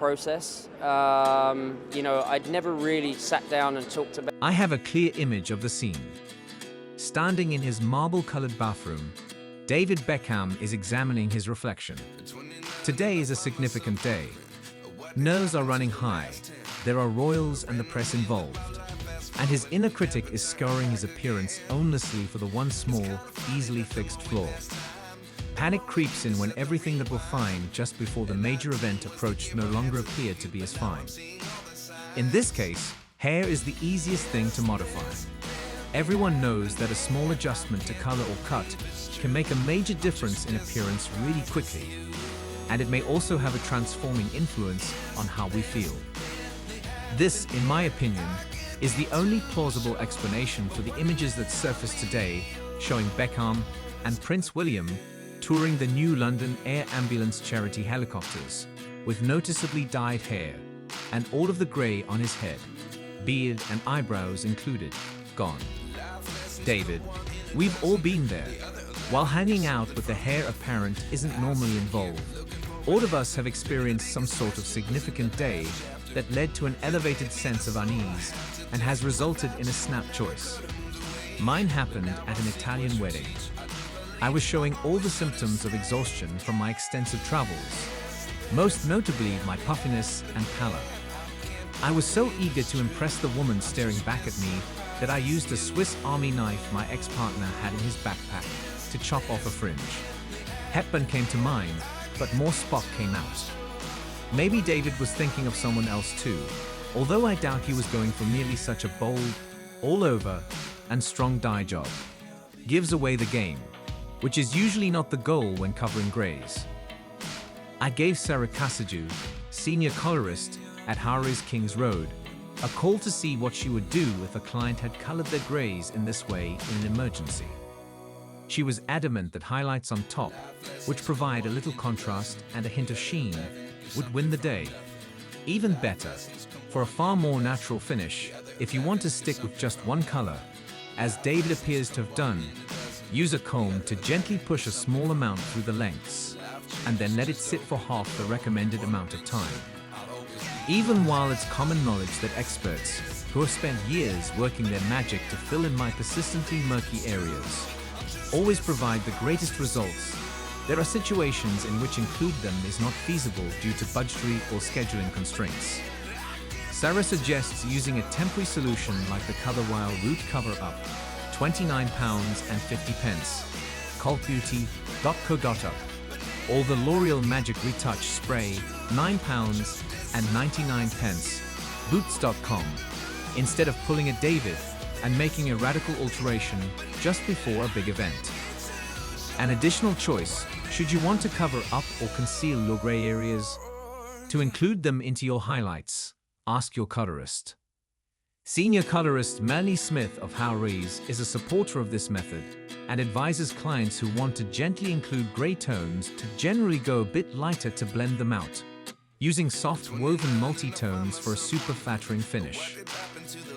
process. I'd never really sat down and talked about. I have a clear image of the scene. Standing in his marble-colored bathroom, David Beckham is examining his reflection. Today is a significant day. Nerves are running high. There are royals and the press involved. And his inner critic is scouring his appearance aimlessly for the one small, easily fixed flaw. Panic creeps in when everything that was fine just before the major event approached no longer appeared to be as fine. In this case, hair is the easiest thing to modify. Everyone knows that a small adjustment to color or cut can make a major difference in appearance really quickly. And it may also have a transforming influence on how we feel. This, in my opinion, is the only plausible explanation for the images that surfaced today showing Beckham and Prince William touring the new London Air Ambulance charity helicopters with noticeably dyed hair and all of the grey on his head, beard and eyebrows included, gone. David, we've all been there. While hanging out with the hair apparent isn't normally involved, all of us have experienced some sort of significant day that led to an elevated sense of unease and has resulted in a snap choice. Mine happened at an Italian wedding. I was showing all the symptoms of exhaustion from my extensive travels, most notably my puffiness and pallor. I was so eager to impress the woman staring back at me that I used a Swiss Army knife my ex-partner had in his backpack to chop off a fringe. Hepburn came to mind, but more Spock came out. Maybe David was thinking of someone else too, although I doubt he was going for merely such a bold, all-over, and strong dye job. Gives away the game, which is usually not the goal when covering greys. I gave Sarah Cassaju, senior colorist at Harry's King's Road, a call to see what she would do if a client had colored their greys in this way in an emergency. She was adamant that highlights on top, which provide a little contrast and a hint of sheen, would win the day. Even better, for a far more natural finish, if you want to stick with just one color, as David appears to have done, use a comb to gently push a small amount through the lengths, and then let it sit for half the recommended amount of time. Even while it's common knowledge that experts, who have spent years working their magic to fill in my persistently murky areas, always provide the greatest results, there are situations in which include them is not feasible due to budgetary or scheduling constraints. Sarah suggests using a temporary solution like the Colorwile Root Cover-Up, £29.50, cultbeauty.co.up, or the L'Oreal Magic Retouch Spray, £9.99, boots.com, instead of pulling a David and making a radical alteration just before a big event. An additional choice, should you want to cover up or conceal your gray areas, to include them into your highlights, ask your colorist. Senior colorist Melanie Smith of Howreys is a supporter of this method and advises clients who want to gently include gray tones to generally go a bit lighter to blend them out, using soft woven multi-tones for a super flattering finish.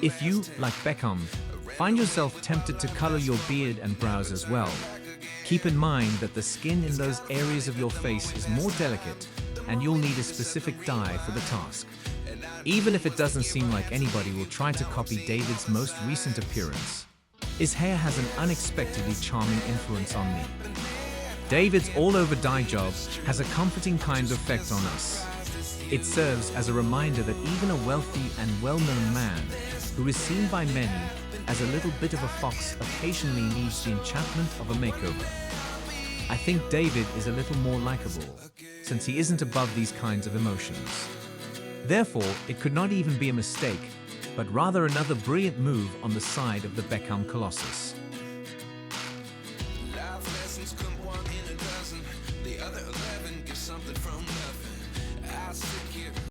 If you, like Beckham, find yourself tempted to color your beard and brows as well, keep in mind that the skin in those areas of your face is more delicate and you'll need a specific dye for the task. Even if it doesn't seem like anybody will try to copy David's most recent appearance, his hair has an unexpectedly charming influence on me. David's all-over dye job has a comforting kind of effect on us. It serves as a reminder that even a wealthy and well-known man, who is seen by many as a little bit of a fox, occasionally needs the enchantment of a makeover. I think David is a little more likable, since he isn't above these kinds of emotions. Therefore, it could not even be a mistake, but rather another brilliant move on the side of the Beckham Colossus.